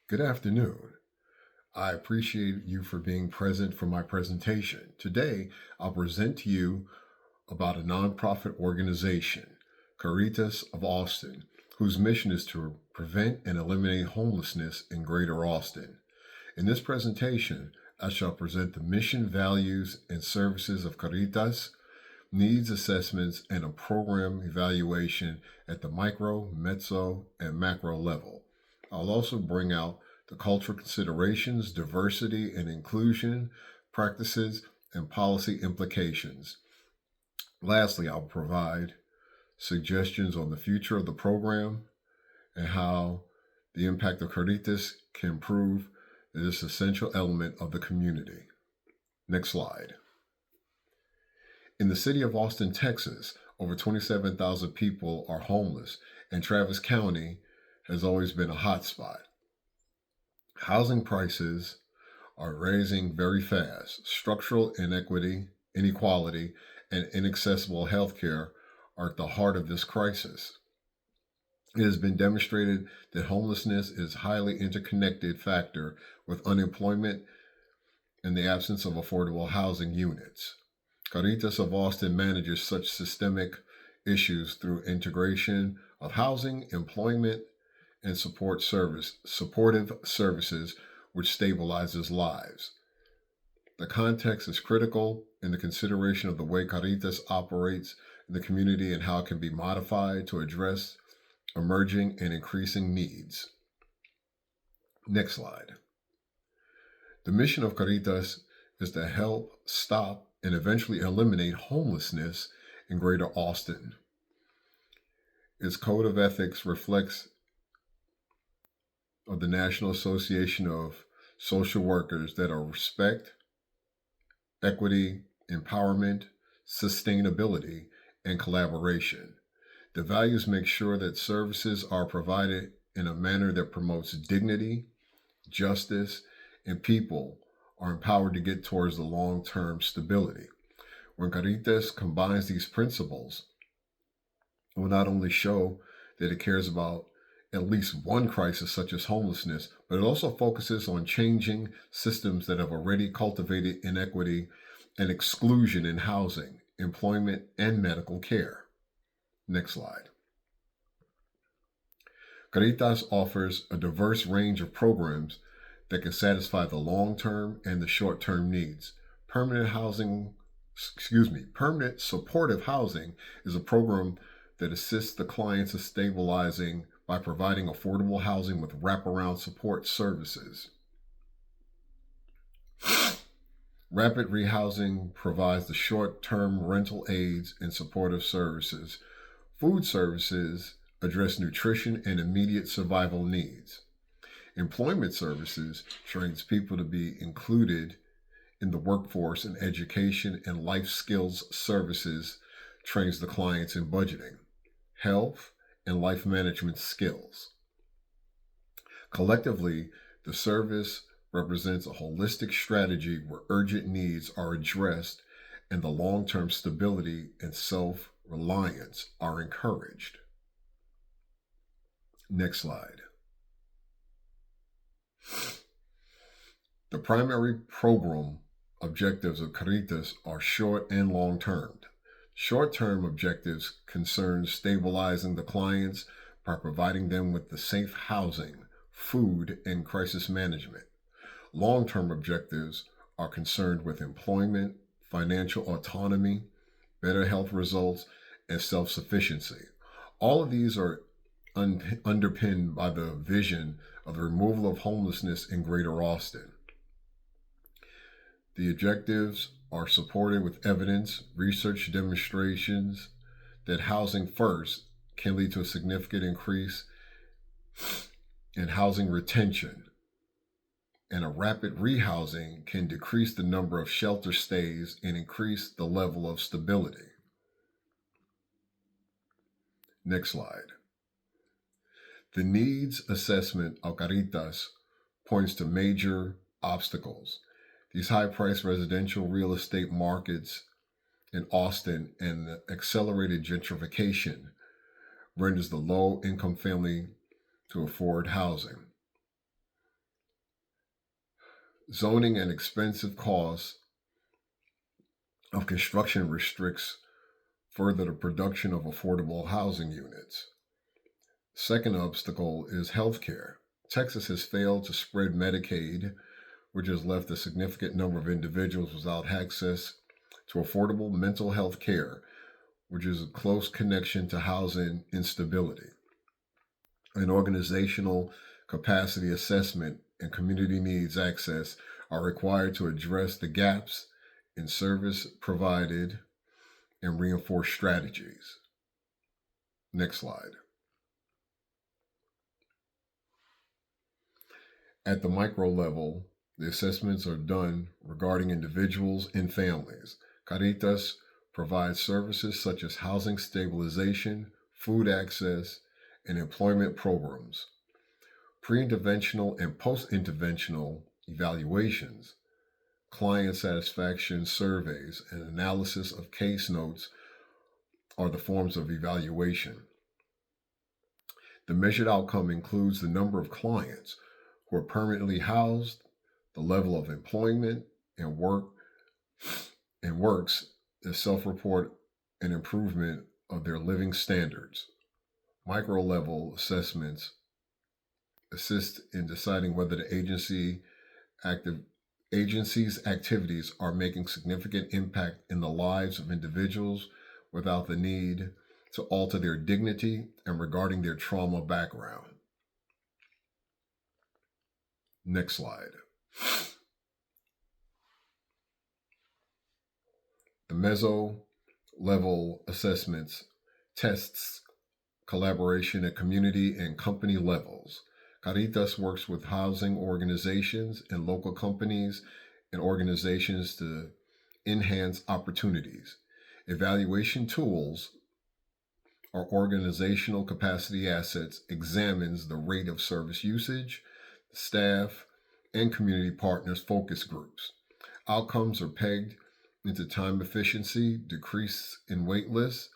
Good afternoon. I appreciate you for being present for my presentation. Today, I'll present to you about a nonprofit organization, Caritas of Austin, whose mission is to prevent and eliminate homelessness in Greater Austin. In this presentation, I shall present the mission, values, and services of Caritas, needs assessments, and a program evaluation at the micro, mezzo, and macro level. I'll also bring out the cultural considerations, diversity and inclusion, practices, and policy implications. Lastly, I'll provide suggestions on the future of the program and how the impact of Caritas can improve this essential element of the community. Next slide. In the city of Austin, Texas, over 27,000 people are homeless, and Travis County has always been a hotspot. Housing prices are rising very fast. Structural inequality, and inaccessible health care are at the heart of this crisis. It has been demonstrated that homelessness is a highly interconnected factor with unemployment and the absence of affordable housing units. Caritas of Austin manages such systemic issues through integration of housing, employment, and supportive services, which stabilizes lives. The context is critical in the consideration of the way Caritas operates in the community and how it can be modified to address emerging and increasing needs. Next slide. The mission of Caritas is to help stop and eventually eliminate homelessness in Greater Austin. Its code of ethics reflects of the National Association of Social Workers that are respect, equity, empowerment, sustainability, and collaboration. The values make sure that services are provided in a manner that promotes dignity, justice, and people are empowered to get towards the long-term stability. When Caritas combines these principles, it will not only show that it cares about at least one crisis such as homelessness, but it also focuses on changing systems that have already cultivated inequity and exclusion in housing, employment, and medical care. Next slide. Caritas offers a diverse range of programs that can satisfy the long-term and the short-term needs. Permanent supportive housing is a program that assists the clients in stabilizing by providing affordable housing with wraparound support services. Rapid rehousing provides the short-term rental aids and supportive services. Food services address nutrition and immediate survival needs. Employment services trains people to be included in the workforce, and education and life skills services trains the clients in budgeting, health, and life management skills. Collectively, the service represents a holistic strategy where urgent needs are addressed and the long-term stability and self-reliance are encouraged. Next slide. The primary program objectives of Caritas are short and long-term. Short-term objectives concern stabilizing the clients by providing them with the safe housing, food, and crisis management. Long-term objectives are concerned with employment, financial autonomy, better health results, and self-sufficiency. All of these are underpinned by the vision of the removal of homelessness in Greater Austin. The objectives are supported with evidence, research demonstrations that housing first can lead to a significant increase in housing retention, and a rapid rehousing can decrease the number of shelter stays and increase the level of stability. Next slide. The needs assessment of Caritas points to major obstacles. These high-priced residential real estate markets in Austin and the accelerated gentrification renders the low-income family to afford housing. Zoning and expensive costs of construction restricts further the production of affordable housing units. Second obstacle is healthcare. Texas has failed to spread Medicaid, which has left a significant number of individuals without access to affordable mental health care, which is a close connection to housing instability. An organizational capacity assessment and community needs access are required to address the gaps in service provided and reinforce strategies. Next slide. At the micro level, the assessments are done regarding individuals and families. Caritas provides services such as housing stabilization, food access, and employment programs. Pre-interventional and post-interventional evaluations, client satisfaction surveys, and analysis of case notes are the forms of evaluation. The measured outcome includes the number of clients who are permanently housed, the level of employment and works the self-report and improvement of their living standards. Micro level assessments assist in deciding whether the active agency's activities are making significant impact in the lives of individuals without the need to alter their dignity and regarding their trauma background. Next slide. The meso level assessments tests collaboration at community and company levels. Caritas works with housing organizations and local companies and organizations to enhance opportunities. Evaluation tools or organizational capacity assets examines the rate of service usage, staff, and community partners focus groups. Outcomes are pegged into time efficiency, decrease in wait lists,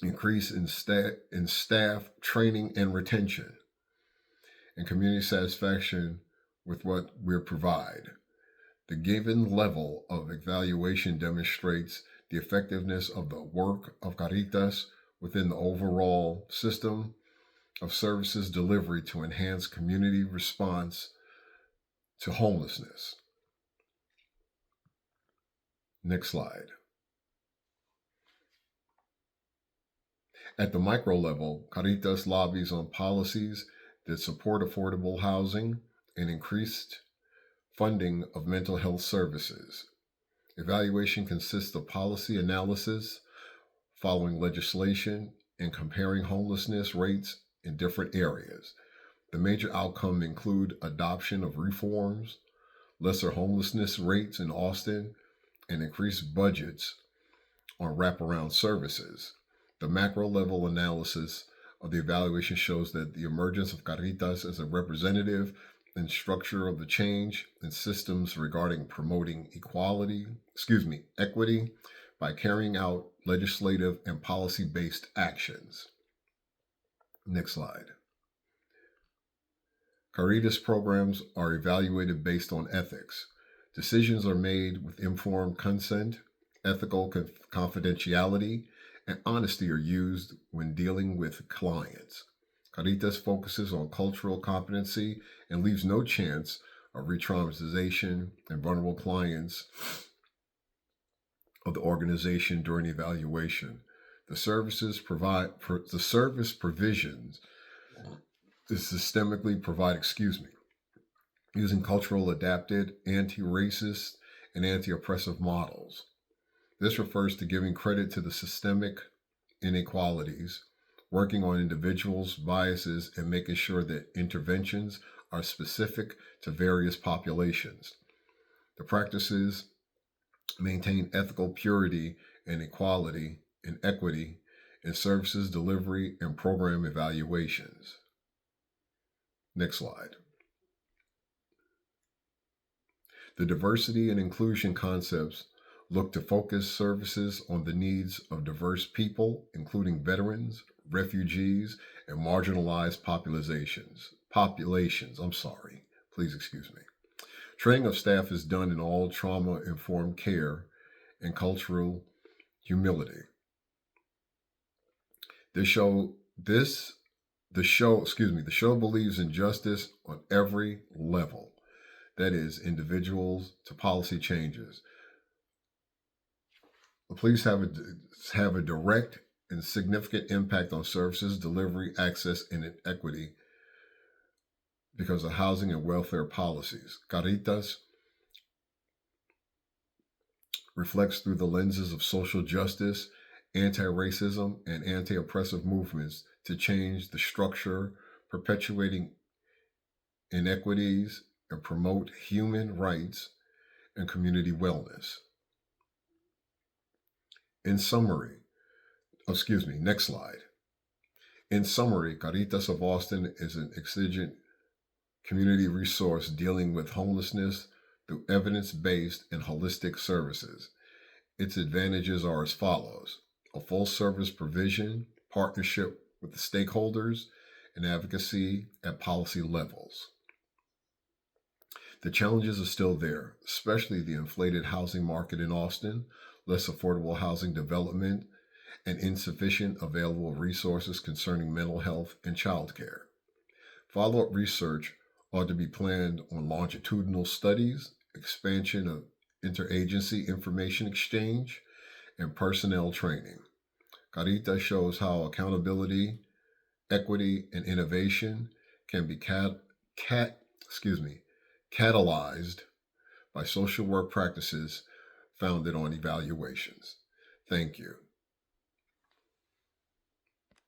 increase in staff training and retention, and community satisfaction with what we provide. The given level of evaluation demonstrates the effectiveness of the work of Caritas within the overall system of services delivery to enhance community response to homelessness. Next slide. At the micro level, Caritas lobbies on policies that support affordable housing and increased funding of mental health services. Evaluation consists of policy analysis, following legislation, and comparing homelessness rates in different areas. The major outcomes include adoption of reforms, lesser homelessness rates in Austin, and increased budgets on wraparound services. The macro level analysis of the evaluation shows that the emergence of Caritas as a representative and structure of the change in systems regarding promoting equity by carrying out legislative and policy-based actions. Next slide. Caritas programs are evaluated based on ethics. Decisions are made with informed consent, ethical confidentiality, and honesty are used when dealing with clients. Caritas focuses on cultural competency and leaves no chance of re-traumatization and vulnerable clients of the organization during evaluation. The service provisions is systemically using cultural adapted, anti-racist, and anti-oppressive models. This refers to giving credit to the systemic inequalities, working on individuals' biases, and making sure that interventions are specific to various populations. The practices maintain ethical purity and equality and equity in services delivery and program evaluations. Next slide. The diversity and inclusion concepts look to focus services on the needs of diverse people, including veterans, refugees, and marginalized populations. Please excuse me. Training of staff is done in all trauma-informed care and cultural humility. This the show, excuse me, the show believes in justice on every level. That is, individuals to policy changes. The police have a direct and significant impact on services, delivery, access, and equity because of housing and welfare policies. Caritas reflects through the lenses of social justice, anti racism, and anti oppressive movements to change the structure, perpetuating inequities, and promote human rights and community wellness. In summary, excuse me, next slide. In summary, Caritas of Austin is an exigent community resource dealing with homelessness through evidence based and holistic services. Its advantages are as follows: a full service provision, partnership with the stakeholders, and advocacy at policy levels. The challenges are still there, especially the inflated housing market in Austin, less affordable housing development, and insufficient available resources concerning mental health and childcare. Follow up research ought to be planned on longitudinal studies, expansion of interagency information exchange, and personnel training. Carita shows how accountability, equity, and innovation can be excuse me, catalyzed by social work practices founded on evaluations. Thank you.